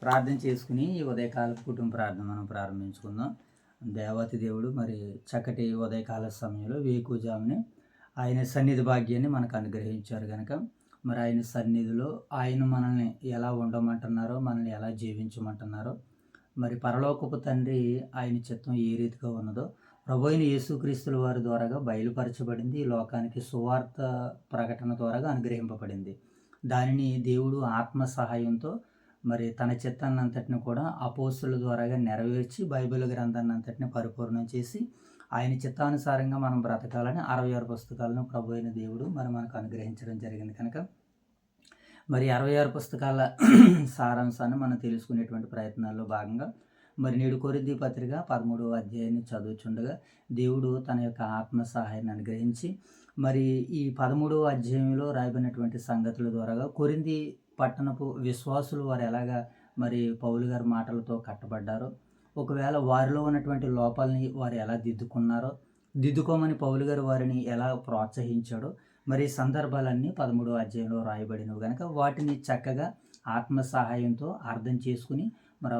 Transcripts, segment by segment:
ప్రార్థన చేసుకుని ఈ ఉదయకాల కుటుంబ ప్రార్థన మనం ప్రారంభించుకుందాం. దేవాతి దేవుడు మరి చక్కటి ఉదయకాల సమయంలో వేకువజామునే ఆయన సన్నిధి భాగ్యాన్ని మనకు అనుగ్రహించారు కనుక మరి ఆయన సన్నిధిలో ఆయన మనల్ని ఎలా ఉండమంటున్నారో, మనల్ని ఎలా జీవించమంటున్నారో, మరి పరలోకపు తండ్రి ఆయన చిత్తం ఏ రీతిగా ఉన్నదో ప్రభు అయిన యేసుక్రీస్తుల వారి ద్వారాగా బయలుపరచబడింది. ఈ లోకానికి సువార్త ప్రకటన ద్వారాగా అనుగ్రహింపబడింది. దానిని దేవుడు ఆత్మ సహాయంతో మరి తన చిత్తాన్ని అంతటిని కూడా అపోస్తుల ద్వారాగా నెరవేర్చి బైబిల్ గ్రంథాన్ని అంతటిని పరిపూర్ణం చేసి ఆయన చిత్తానుసారంగా మనం బ్రతకాలని 66 పుస్తకాలను ప్రభు అయిన దేవుడు మరి మనకు అనుగ్రహించడం జరిగింది. కనుక మరి 66 పుస్తకాల సారాంశాన్ని మనం తెలుసుకునేటువంటి ప్రయత్నాల్లో భాగంగా మరి నేడు కొరింథీ పత్రిక 13వ అధ్యాయాన్ని చదువుచుండగా దేవుడు తన యొక్క ఆత్మ సహాయాన్ని అనుగ్రహించి మరి ఈ 13వ అధ్యాయంలో రాయబడినటువంటి సంగతుల ద్వారాగా కొరింథీ పట్టణపు విశ్వాసులు వారు ఎలాగా మరి పౌలు గారి మాటలతో కట్టబడ్డారో, ఒకవేళ వారిలో ఉన్నటువంటి లోపాలని వారు ఎలా దిద్దుకోమని పౌలు గారు వారిని ఎలా ప్రోత్సహించాడో మరి సందర్భాలన్నీ 13వ అధ్యాయంలో రాయబడినవి కనుక వాటిని చక్కగా ఆత్మ సహాయంతో అర్థం చేసుకుని మరి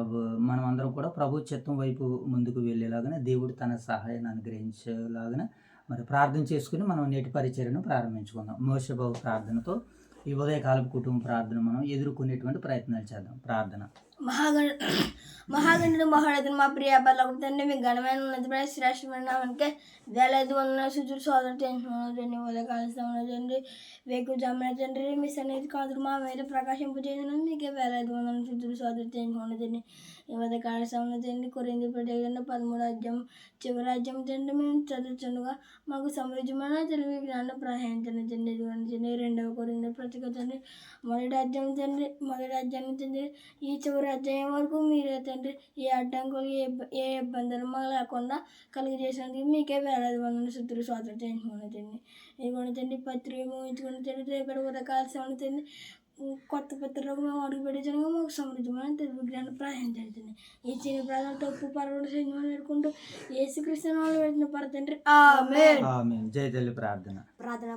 మనం అందరం కూడా ప్రభు చిత్తం వైపు ముందుకు వెళ్ళేలాగా దేవుడు తన సహాయాన్ని అనుగ్రహించేలాగా మరి ప్రార్థన చేసుకుని మనం నేటి పరిచర్యను ప్రారంభించుకుందాం. మోషేబాబు ప్రార్థనతో ఈ ఉదయకాలపు కుటుంబ ప్రార్థన మనం ఎదుర్కొనేటువంటి ప్రయత్నాలు చేద్దాం. ప్రార్థన. మహాగణుడు మహారథుడు మా ప్రియ బలకు తండ్రి మీ ఘనమైన ఉన్నతమైన శ్రేష్టమైన నామానికే వేలాది వందల శుద్ధులు సోదరు తండ్రి ఉదయకాల సమయంలో తండ్రి వేకువజామున తండ్రి మీ సన్నిధి కాదురు మా మీద ప్రకాశింపజేసిన మీకే వేలాది వందల శుద్ధులు సోదరు తండ్రి ఈ ఉదయకాల సమయంలో తండ్రి కొరింథీ పత్రిక 13వ అధ్యాయం చివరి అధ్యాయం తండ్రి మేము చదువుతుండగా మాకు సమృద్ధమైన తెలివి జ్ఞానం ప్రయాణించండి తండ్రి. 2వ కొరింథీ పత్రిక తండ్రి మొదటి అధ్యాయం తండ్రి ఈ చివరి అధ్యాయం వరకు మీరే తండ్రి ఏ అడ్డంకులు ఏ ఇబ్బందులు మాకు లేకుండా కలిగజేసినందుకు మీకే వేలాది వందల శుద్ధులు స్వాతంత్రం చేయించుకుని తండ్రి. ఇదిగోండి తండ్రి పత్రిక ముగించుకుని తండ్రి రేపటి ఉదయకాల సమయంలో తండ్రి కొత్త పత్రికలకు మేము అడుగు పెట్టించగా మాకు సమృద్ధమైన తెలుగు జ్ఞానం ప్రయాణించండి. ఈ చిన్న ప్రాంతం తప్పు పర్వత సైన్యం నేర్చుకుంటూ యేసుక్రీస్తు నామములో పెట్టిన పరతండ్రి ఆమేన్. జై తల్లి ప్రార్థన.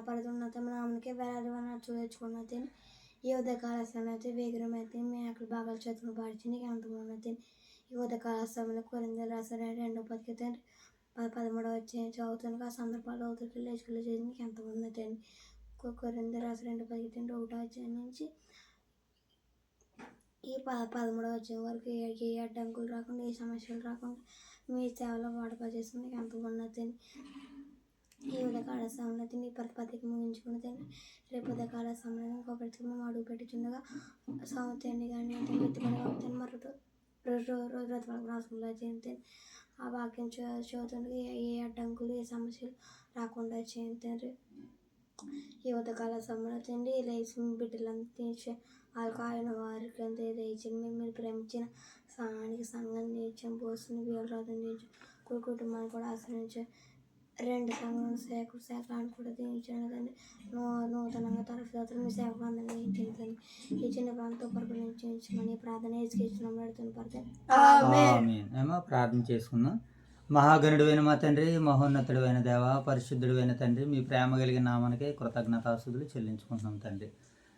పడుతున్న నామకే వేలాది వందలు చూపించుకున్న తండ్రి ఈ ఉదయకాల సమయంలో వేగరమైతే మీ అక్కడ భాగాలు చేతులు పాడించి నీకు ఎంతమంది ఈ ఉదయకాల సమయంలో కొరింథీ రాసిన 2వ పత్రిక తండ్రి 13వ అధ్యాయం చదువుతున్న ఆ సందర్భాలు అవుతుంది లేచుకులు చేసి నీకు ఎంతమంది తండ్రి. కొరింథీ రాసిన 2వ పత్రిక తండ్రి 1వ అధ్యాయం నుంచి ఈ 13వ అధ్యాయం వరకు ఏ అడ్డంకులు రాకుండా ఏ సమస్యలు రాకుండా మీ సేవలో వాడుక చేసి నీకు ఎంతమంది తండ్రి. ఈ ఉదయకాల సమయంలో నీ పత్రిక ముగించుకుని తండ్రి రేపు ఉదయకాల సమయంలో ఇంకొకరికి మేము అడుగు పెట్టుచుండగా సంవత్సరాన్ని కానీ ఎత్తుకొని అవుతాను మరొక రోజు రాసుకుంటా చేయండి. ఆ వాక్యం చదువుతుండగా ఏ అడ్డంకులు ఏ సమస్యలు రాకుండా చేయండి. ఈ ఉదయకాల సమయంలో తండ్రి లేచి బిడ్డలంతా వాళ్ళకు ఆయన వారికి అంతే దయచేయండి. మీరు ప్రేమించిన స్థానానికి సంఘాన్ని నేర్చాం పోస్తున్న వీరరాధన నేర్చాం కుటుంబాన్ని కూడా ఆశ్రయించారు. 2 సంఘాలను సేకరాన్ని కూడా దీవించండి. నూతనంగా తరఫదాతలు మీ సేవకు అందరినీ చేయించండి. ఈ చిన్న ప్రాంతం కొరకు చేయించమని ప్రార్థన ప్రార్థన చేసుకుందాం. మహాగణుడైన మా తండ్రి, మహోన్నతుడైన దేవ, పరిశుద్ధుడైన తండ్రి, మీ ప్రేమ కలిగిన నామానికి కృతజ్ఞతాస్తుతులు చెల్లించుకుంటున్నాం తండ్రి.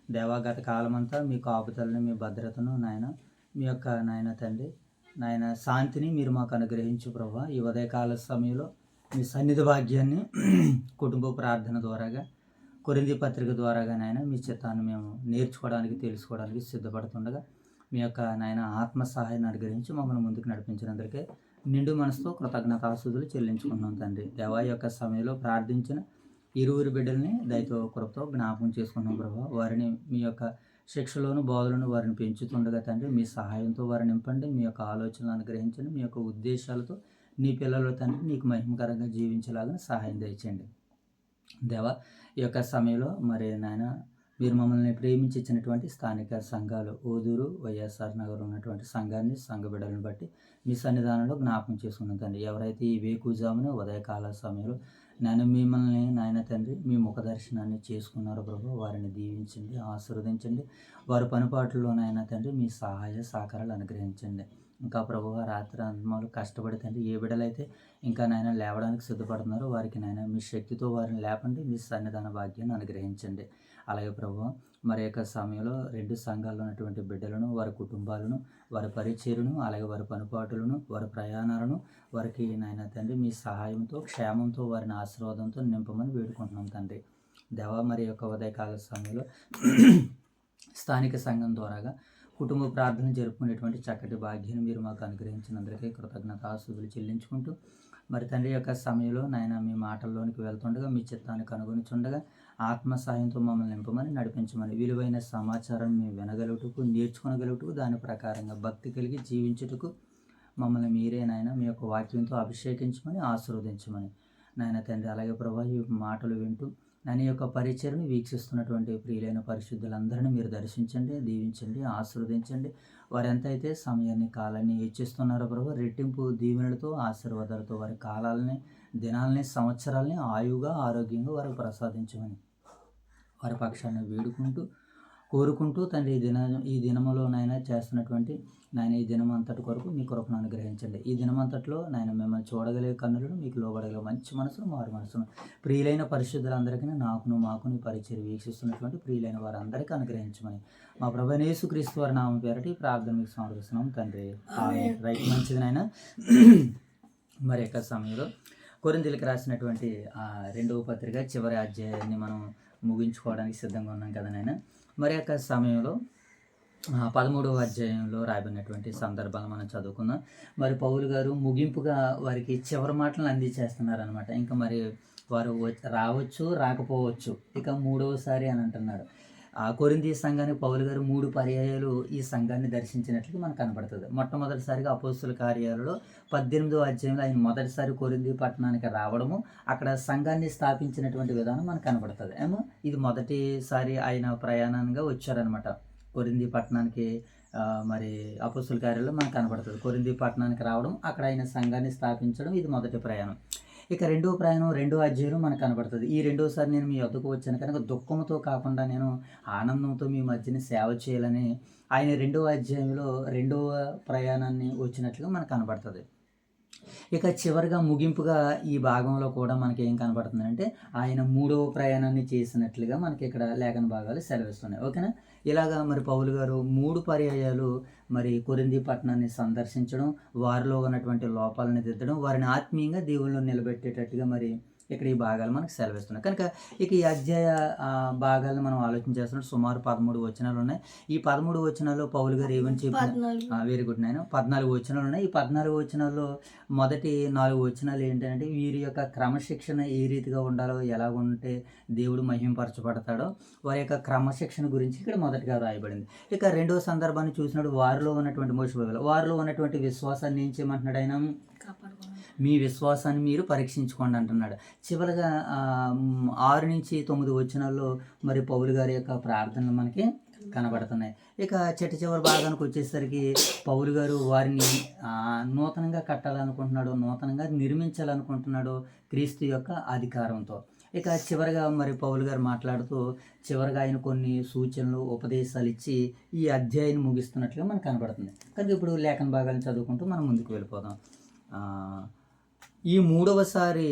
దేవా, గత కాలమంతా మీ కాపుదలను మీ భద్రతను నాయన మీ యొక్క నాయన తండ్రి నాయన శాంతిని మీరు మాకు అనుగ్రహించు ప్రభా. ఈ ఉదయకాల సమయంలో మీ సన్నిధి భాగ్యాన్ని కుటుంబ ప్రార్థన ద్వారాగా కొరింథీ పత్రిక ద్వారాగా నాయన మీ చిత్తాన్ని మేము నేర్చుకోవడానికి తెలుసుకోవడానికి సిద్ధపడుతుండగా మీ యొక్క నాయన ఆత్మ సహాయాన్ని అనుగ్రహించి మమ్మల్ని ముందుకు నడిపించినందుకే నిండు మనసుతో కృతజ్ఞతాస్తుతులు చెల్లించుకున్నాం తండ్రి. దేవా, యొక్క సమయంలో ప్రార్థించిన ఇరువురు బిడ్డల్ని దయతో కృపతో జ్ఞాపకం చేసుకున్నాం ప్రభావ. వారిని మీ యొక్క శిక్షలోను బోధలను వారిని పెంచుతుండగా తండ్రి మీ సహాయంతో వారిని నింపండి. మీ యొక్క ఆలోచనలు అనుగ్రహించండి. మీ యొక్క ఉద్దేశాలతో నీ పిల్లలు తండ్రి నీకు మహిమకరంగా జీవించేలాగా సహాయం దయచేయండి. దేవా, ఈ యొక్క సమయంలో మరి నాయన మీరు మమ్మల్ని ప్రేమించి ఇచ్చినటువంటి స్థానిక సంఘాలు ఓదూరు వైఎస్ఆర్ నగర్ ఉన్నటువంటి సంఘాన్ని సంఘ బిడ్డలను బట్టి మీ సన్నిధానంలో జ్ఞాపకం చేసుకున్నాం తండ్రి. ఎవరైతే ఈ వేకువజామున ఉదయకాల సమయంలో నేను మిమ్మల్ని నాయన తండ్రి మీ ముఖ దర్శనాన్ని చేసుకున్నారు ప్రభు, వారిని దీవించండి, ఆశీర్వదించండి. వారి పనిపాట్లలో నాయన తండ్రి మీ సహాయ సహకారాలు అనుగ్రహించండి. ఇంకా ప్రభు రాత్రి అంతమాలు కష్టపడి తండ్రి ఏ బిడ్డలైతే ఇంకా నాయన లేవడానికి సిద్ధపడుతున్నారో వారికి నాయన మీ శక్తితో వారిని లేపండి. మీ సన్నిధాన భాగ్యాన్ని అనుగ్రహించండి. అలాగే ప్రభు మరి యొక్క సమయంలో 2 సంఘాల్లో ఉన్నటువంటి బిడ్డలను, వారి కుటుంబాలను, వారి పరిచర్యను, అలాగే వారి పనిపాటులను, వారి ప్రయాణాలను, వారికి నాయన తండ్రి మీ సహాయంతో, క్షేమంతో, వారిని ఆశీర్వాదంతో నింపమని వేడుకుంటున్నాం తండ్రి. దేవా మరి యొక్క ఉదయకాల సమయంలో స్థానిక సంఘం ద్వారాగా కుటుంబ ప్రార్థన జరుపుకునేటువంటి చక్కటి భాగ్యాన్ని మీరు మాకు అనుగ్రహించినందుకే కృతజ్ఞతాస్తుతులు చెల్లించుకుంటూ మరి తండ్రి యొక్క సమయంలో నాయన మీ మాటల్లోనికి వెళ్తుండగా మీ చిత్తానికి అనుగుణించుండగా ఆత్మ సహాయంతో మమ్మల్ని నింపమని నడిపించమని విలువైన సమాచారం మేము వినగలుగుటకు, నేర్చుకోగలుగుటకు, దాని ప్రకారంగా భక్తి కలిగి జీవించుటకు మమ్మల్ని మీరే నాయన మీ యొక్క వాక్యంతో అభిషేకించమని ఆశీర్వదించమని నాయన తండ్రి. అలాగే ప్రభా ఈ మాటలు వింటూ నన్ను యొక్క పరిచయను వీక్షిస్తున్నటువంటి ప్రియులైన పరిశుద్ధులందరినీ మీరు దర్శించండి, దీవించండి, ఆశీర్వదించండి. వారు ఎంతైతే సమయాన్ని, కాలాన్ని ఇచ్చిస్తున్నారో ప్రభు రెట్టింపు దీవెనలతో, ఆశీర్వాదాలతో వారి కాలాలని, దినాలని, సంవత్సరాలని ఆయువుగా, ఆరోగ్యంగా వారికి ప్రసాదించమని వారి పక్షాన్ని వేడుకుంటూ, కోరుకుంటూ తండ్రి ఈ దినములోనైనా చేస్తున్నటువంటి నాయన ఈ దినం అంతటి కొరకు మీ కృపను అనుగ్రహించండి. ఈ దినమంతట్లో నాయన మిమ్మల్ని చూడగలిగే కన్నులను, మీకు లోబడగలిగే మంచి మనసును, మారు మనసును ప్రియులైన పరిశుద్ధులందరికీ మాకుని పరిచయం వీక్షిస్తున్నటువంటి ప్రియులైన వారందరికీ అనుగ్రహించమని మా ప్రభువైన యేసుక్రీస్తు వారి నామం పేరట ఈ ప్రార్థన మీకు సమర్పిస్తున్నాం తండ్రి. రైట్, మంచిది నాయన. మరి యొక్క సమయంలో కొరింథీయులకు రాసినటువంటి 2వ పత్రిక చివరి అధ్యాయాన్ని మనం ముగించుకోవడానికి సిద్ధంగా ఉన్నాం కదా నాయన. మరి యొక్క సమయంలో 13వ అధ్యాయంలో రాయబడినటువంటి సందర్భాలు మనం చదువుకుందాం. మరి పౌలు గారు ముగింపుగా వారికి చివరి మాటలను అందించేస్తున్నారనమాట. ఇంకా మరి వారు రావచ్చు, రాకపోవచ్చు, ఇక 3వసారి అని అంటున్నాడు. కొరింథీ సంఘానికి పౌలు గారు 3 పర్యాయాలు ఈ సంఘాన్ని దర్శించినట్లుగా మనకు కనపడుతుంది. మొట్టమొదటిసారిగా అపోస్తుల కార్యాలలో 18వ అధ్యాయంలో ఆయన మొదటిసారి కొరింథీ పట్టణానికి రావడము, అక్కడ సంఘాన్ని స్థాపించినటువంటి విధానం మనకు కనపడుతుంది. ఏమో ఇది మొదటిసారి ఆయన ప్రయాణంగా వచ్చారనమాట కొరింథీ పట్టణానికి. మరి అపోస్తుల కార్యాలలో మనకు కనపడుతుంది కొరింథీ పట్టణానికి రావడం, అక్కడ ఆయన సంఘాన్ని స్థాపించడం, ఇది మొదటి ప్రయాణం. ఇక 2వ ప్రయాణం 2వ అధ్యాయంలో మనకు కనపడుతుంది. ఈ 2వసారి నేను మీ వద్దకు వచ్చాను కనుక దుఃఖంతో కాకుండా నేను ఆనందంతో మీ మధ్యన సేవ చేయాలని ఆయన 2వ అధ్యాయంలో 2వ ప్రయాణాన్ని వచ్చినట్లుగా మనకు కనపడుతుంది. ఇక చివరిగా ముగింపుగా ఈ భాగంలో కూడా మనకి ఏం కనపడుతుందంటే ఆయన 3వ ప్రయాణాన్ని చేసినట్లుగా మనకి ఇక్కడ లేఖన భాగాలు సెలవిస్తున్నాయి. ఓకేనా. ఇలాగా మరి పౌలు గారు 3 పర్యాయాలు మరి కొరింథీ పట్టణాన్ని సందర్శించడం, వారిలో ఉన్నటువంటి లోపాలను దిద్దడం, వారిని ఆత్మీయంగా దేవుళ్ళు నిలబెట్టేటట్టుగా మరి ఇక్కడ ఈ భాగాలు మనకు సెలవిస్తున్నాయి. కనుక ఇక ఈ అధ్యాయ భాగాలను మనం ఆలోచన చేస్తున్నట్టు సుమారు 13 వచనాలు ఉన్నాయి. ఈ 13 వచనాల్లో పౌలు గారు ఏమని చెప్పిన వెరీ గుడ్ నాయన 14 వచనాలు ఉన్నాయి. ఈ 14 వచనాల్లో మొదటి 4 వచనాలు ఏంటంటే వీరి యొక్క క్రమశిక్షణ ఏ రీతిగా ఉండాలో, ఎలా ఉంటే దేవుడు మహింపరచబడతాడో వారి యొక్క క్రమశిక్షణ గురించి ఇక్కడ మొదటిగా రాయబడింది. ఇక 2వ సందర్భాన్ని చూసినప్పుడు వారిలో ఉన్నటువంటి మోసపోగలు, వారిలో ఉన్నటువంటి విశ్వాసాన్ని ఏం చేయమంటున్నాడు ఆయన, మీ విశ్వాసాన్ని మీరు పరీక్షించుకోండి అంటున్నాడు. చివరిగా 6 నుంచి 9 వచనాల్లో మరి పౌలు గారి యొక్క ప్రార్థనలు మనకి కనబడుతున్నాయి. ఇక చివరి భాగానికి వచ్చేసరికి పౌలు గారు వారిని నూతనంగా కట్టాలనుకుంటున్నాడు, నూతనంగా నిర్మించాలనుకుంటున్నాడు క్రీస్తు యొక్క అధికారంతో. ఇక చివరిగా మరి పౌలు గారు మాట్లాడుతూ చివరిగా ఆయన కొన్ని సూచనలు, ఉపదేశాలు ఇచ్చి ఈ అధ్యాయాన్ని ముగిస్తున్నట్లుగా మనకు కనబడుతుంది. కనుక ఇప్పుడు లేఖన భాగాలను చదువుకుంటూ మనం ముందుకు వెళ్ళిపోదాం. ఈ మూడవసారి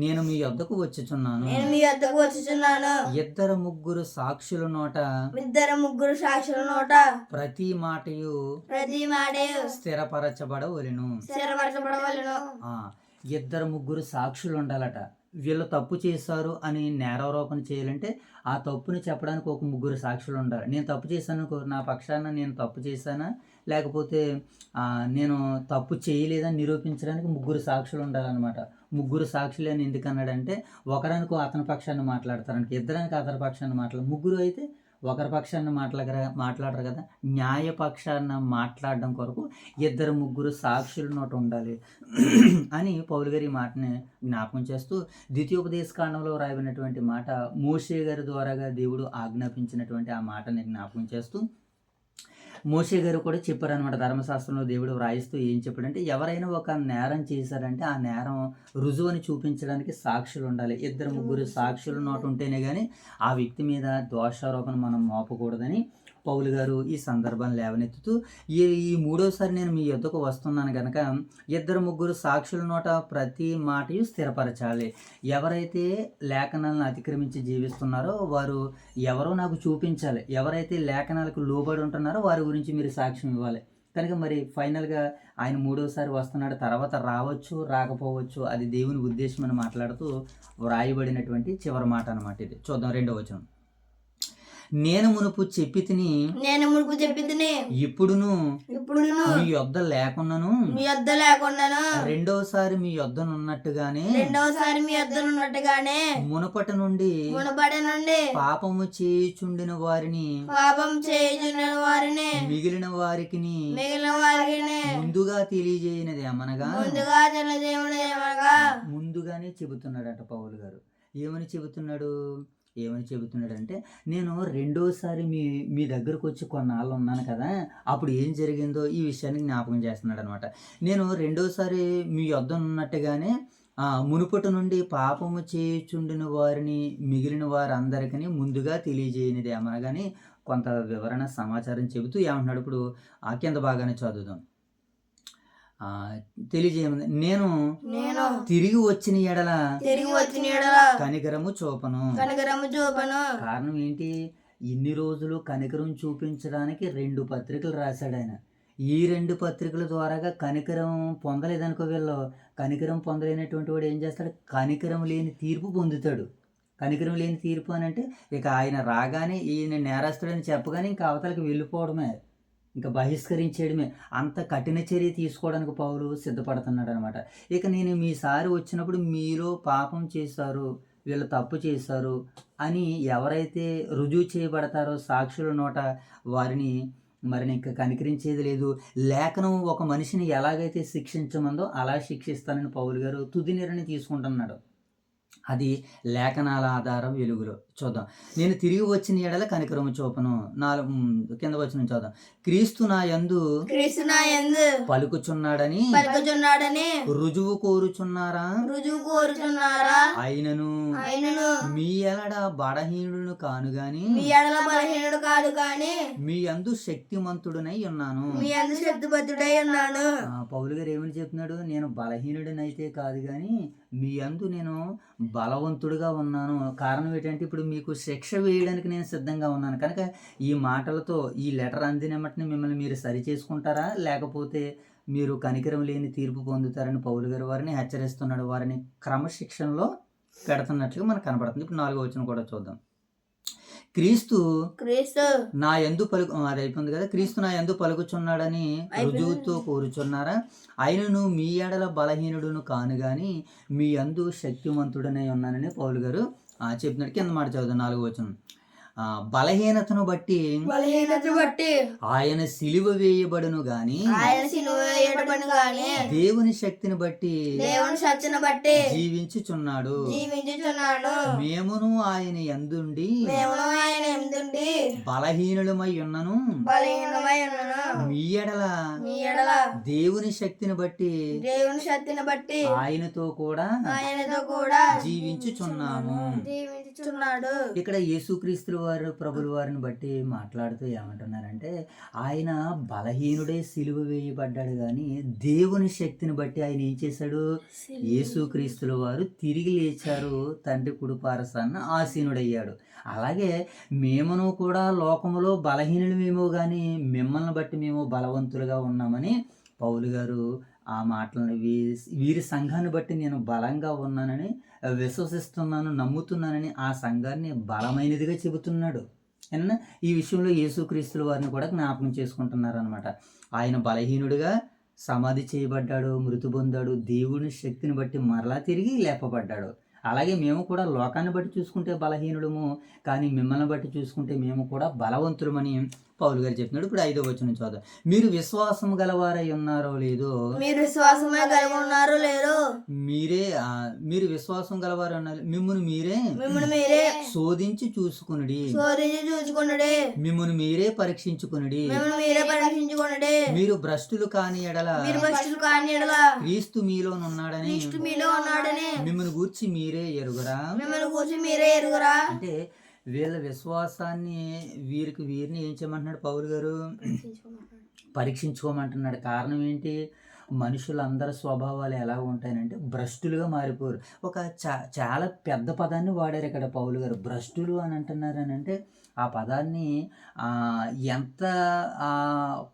నేను మీ యొద్దకు వచ్చుచున్నాను, ఇద్దరు ముగ్గురు సాక్షుల నోట ప్రతి మాటయు స్థిరపరచబడవలెను. ఇద్దరు ముగ్గురు సాక్షులు ఉండాలట. వీళ్ళు తప్పు చేశారు అని నేరారోపణ చేయాలంటే ఆ తప్పుని చెప్పడానికి ఒక 3 సాక్షులు ఉండాలి. నేను తప్పు చేశాను, నా పక్షాన నేను తప్పు చేశానా, లేకపోతే నేను తప్పు చేయలేదని నిరూపించడానికి 3 సాక్షులు ఉండాలన్నమాట. 3 సాక్షులు అని ఎందుకన్నాడంటే ఒకరానికి అతని పక్షాన్ని మాట్లాడతారని, ఇద్దరానికి అతని పక్షాన్ని మాట్లాడరు. 3 అయితే ఒకరి పక్షాన్ని మాట్లాడరు కదా. న్యాయ పక్షాన్ని మాట్లాడడం కొరకు 2-3 సాక్షుల నోట ఉండాలి అని పౌలు గారి మాటని జ్ఞాపకం చేస్తూ ద్వితీయోపదేశకాండంలో రాయబడినటువంటి మాట, మోషే గారి ద్వారాగా దేవుడు ఆజ్ఞాపించినటువంటి ఆ మాటని జ్ఞాపకం చేస్తూ మోషే గారు కూడా చెప్పారనమాట. ధర్మశాస్త్రంలో దేవుడు వ్రాయిస్తూ ఏం చెప్పాడంటే ఎవరైనా ఒక నేరం చేశారంటే ఆ నేరం రుజువు అని చూపించడానికి సాక్షులు ఉండాలి. 2-3 సాక్షులు నోట ఉంటేనే కానీ ఆ వ్యక్తి మీద దోషారోపణ మనం మోపకూడదని పౌలు గారు ఈ సందర్భాన్ని లేవనెత్తుతూ ఈ మూడోసారి నేను మీ యొద్దకు వస్తున్నాను కనుక 2-3 సాక్షుల నోట ప్రతి మాటయు స్థిరపరచాలి. ఎవరైతే లేఖనాలను అతిక్రమించి జీవిస్తున్నారో వారు ఎవరో నాకు చూపించాలి. ఎవరైతే లేఖనాలకు లోబడి ఉంటున్నారో వారి గురించి మీరు సాక్ష్యం ఇవ్వాలి. కనుక మరి ఫైనల్గా ఆయన మూడోసారి వస్తున్నాడు, తర్వాత రావచ్చు రాకపోవచ్చు, అది దేవుని ఉద్దేశం అని మాట్లాడుతూ వ్రాయబడినటువంటి చివరి మాట అన్నమాట ఇది. చూద్దాం 2వ వచనం. నేను మునుపు చెప్పి తిని ఇప్పుడును మీ యొద్ద లేకున్నాను రెండోసారి మీ యొద్దనున్నట్టుగానే మునుపటి నుండి పాపము చేయుచుండిన వారిని మిగిలిన వారికి ముందుగా తెలియజేయనిది ఏమనగా ముందుగానే చెబుతున్నాడట పౌలు గారు. ఏమని చెబుతున్నాడంటే నేను రెండోసారి మీ దగ్గరకు వచ్చి కొన్నాళ్ళు ఉన్నాను కదా, అప్పుడు ఏం జరిగిందో ఈ విషయాన్ని జ్ఞాపకం చేస్తున్నాడు అనమాట. నేను రెండోసారి మీ యొద్ద ఉన్నట్టుగానే మునుపటి నుండి పాపము చేయుచుండిన వారిని మిగిలిన వారందరికీ ముందుగా తెలియజేయనిది ఏమనగాని కొంత వివరణ సమాచారం చెబుతూ ఏమంటున్నాడు. ఇప్పుడు కింద బాగానే చదువుదాం. తెలియజేయమంది, నేను తిరిగి వచ్చిన ఎడల కనికరము చూపను. కారణం ఏంటి? ఇన్ని రోజులు కనికరం చూపించడానికి 2 పత్రికలు రాశాడు ఆయన. ఈ 2 పత్రికల ద్వారాగా కనికరం పొందలేదనుకో, వీళ్ళు కనికరం పొందలేనటువంటి వాడు ఏం చేస్తాడు? కనికరం లేని తీర్పు పొందుతాడు. కనికరం లేని తీర్పు అని అంటే ఇక ఆయన రాగానే ఈయన నేరస్తుడని చెప్పగానే ఇంకా అవతలకి వెళ్ళిపోవడమే, ఇంకా బహిష్కరించేయడమే. అంత కఠిన చర్య తీసుకోవడానికి పౌలు సిద్ధపడుతున్నాడు అనమాట. ఇక నేను మీసారి వచ్చినప్పుడు మీలో పాపం చేశారు, వీళ్ళు తప్పు చేశారు అని ఎవరైతే రుజువు చేయబడతారో సాక్షుల నోట వారిని మరి ఇంకా కనికరించేది లేదు. లేఖనం ఒక మనిషిని ఎలాగైతే శిక్షించమందో అలా శిక్షిస్తానని పౌలు గారు తుది నిర్ణయం తీసుకుంటున్నాడు. అది లేఖనాల ఆధారం వెలుగులో. చూద్దాం. నేను తిరిగి వచ్చిన ఎడల కనికరము చూపను. 4 కింద వచనం చూద్దాం. క్రీస్తు నా యందు పలుకుచున్నాడని రుజువు కోరుచున్నారా? అయినను మీ ఎలడ బలహీనుడును కాను గాని మీ యందు శక్తిమంతుడనై ఉన్నాను. పౌలు గారు ఏమని చెప్తున్నాడు? నేను బలహీనుడినైతే కాదు కానీ మీ యందు నేను బలవంతుడుగా ఉన్నాను. కారణం ఏంటంటే ఇప్పుడు మీకు శిక్ష వేయడానికి నేను సిద్ధంగా ఉన్నాను. కనుక ఈ మాటలతో ఈ లెటర్ అందినమ్మటిని మిమ్మల్ని మీరు సరి చేసుకుంటారా, లేకపోతే మీరు కనికరం లేని తీర్పు పొందుతారని పౌలు గారు వారిని హెచ్చరిస్తున్నాడు. వారిని క్రమశిక్షణలో పెడుతున్నట్లుగా మనకు కనపడుతుంది. ఇప్పుడు 4వ వచనం కూడా చూద్దాం. క్రీస్తు నా యందు అది అయిపోయింది కదా. క్రీస్తు నా యందు పలుకుచున్నాడని రుజువుతో కోరుచున్నారా? అయినను మీ ఎడల బలహీనుడును కాను గాని మీ యందు శక్తివంతుడనై ఉన్నానని పౌలు గారు చెప్పినట్టు కింద మాట చదువుతాం. 4వ వచనం. బలహీనతను బట్టి ఆయన సిలువ వేయబడును గాని దేవుని శక్తిని బట్టి జీవించుచున్నాడు. మేమును ఆయన యందుండి బలహీనులమై ఉన్నను మీ ఎడల దేవుని శక్తిని బట్టి ఆయనతో కూడా జీవించుచున్నాము. ఇక్కడ యేసుక్రీస్తు వారు ప్రభుల వారిని బట్టి మాట్లాడుతూ ఏమంటున్నారంటే ఆయన బలహీనుడే సిలువ వేయబడ్డాడు కానీ దేవుని శక్తిని బట్టి ఆయన ఏం చేశాడు? యేసుక్రీస్తుల వారు తిరిగి లేచారు, తండ్రి కుడిపారసాన ఆసీనుడయ్యాడు. అలాగే మేమును కూడా లోకములో బలహీనులమేమో కానీ మిమ్మల్ని బట్టి మేము బలవంతులుగా ఉన్నామని పౌలు గారు ఆ మాటలను వీరి సంఘాన్ని బట్టి నేను బలంగా ఉన్నానని విశ్వసిస్తున్నాను, నమ్ముతున్నానని ఆ సంఘాన్ని బలమైనదిగా చెబుతున్నాడు. ఏమన్నా ఈ విషయంలో యేసుక్రీస్తుల వారిని కూడా జ్ఞాపకం చేసుకుంటున్నారు అనమాట. ఆయన బలహీనుడిగా సమాధి చేయబడ్డాడు, మృతి పొందాడు, దేవుని శక్తిని బట్టి మరలా తిరిగి లేపబడ్డాడు. అలాగే మేము కూడా లోకాన్ని బట్టి చూసుకుంటే బలహీనుడము, కానీ మిమ్మల్ని బట్టి చూసుకుంటే మేము కూడా బలవంతులమని పౌలు గారు చెప్పినాడు. ఇప్పుడు 5వ వచనం చదువు. మీరు విశ్వాసం గలవారై ఉన్నారో లేదో మీరు విశ్వాసం గలవారు ఉన్నారు. మిమ్మును మీరే శోధించి చూసుకునుడి, మిమ్మును మీరే పరీక్షించుకునుడి. మీరు భ్రష్టులు కాని ఎడల క్రీస్తు మీలోనున్నాడని మిమ్మును గూర్చి మీరే ఎరుగురా. అంటే వీళ్ళ విశ్వాసాన్ని వీరిని ఏం చేయమంటున్నాడు పౌలు గారు? పరీక్షించుకోమంటున్నాడు. కారణం ఏంటి? మనుషులందరి స్వభావాలు ఎలా ఉంటాయనంటే భ్రష్టులుగా మారిపోరు. ఒక చాలా పెద్ద పదాన్ని వాడారు ఇక్కడ పౌలు గారు. భ్రష్టులు అని అంటున్నారనంటే ఆ పదాన్ని ఎంత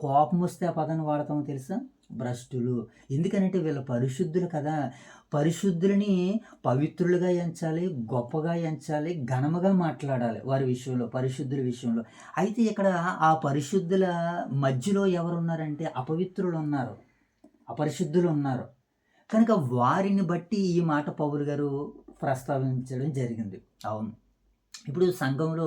కోపం వస్తే ఆ పదాన్ని వాడతామో తెలుసా? భ్రష్టులు. ఎందుకనంటే వీళ్ళ పరిశుద్ధులు కదా. పరిశుద్ధులని పవిత్రులుగా ఎంచాలి, గొప్పగా ఎంచాలి, ఘనముగా మాట్లాడాలి వారి విషయంలో, పరిశుద్ధుల విషయంలో. అయితే ఇక్కడ ఆ పరిశుద్ధుల మధ్యలో ఎవరున్నారంటే అపవిత్రులు ఉన్నారు, అపరిశుద్ధులు ఉన్నారు. కనుక వారిని బట్టి ఈ మాట పౌలు గారు ప్రస్తావించడం జరిగింది. అవును, ఇప్పుడు సంఘంలో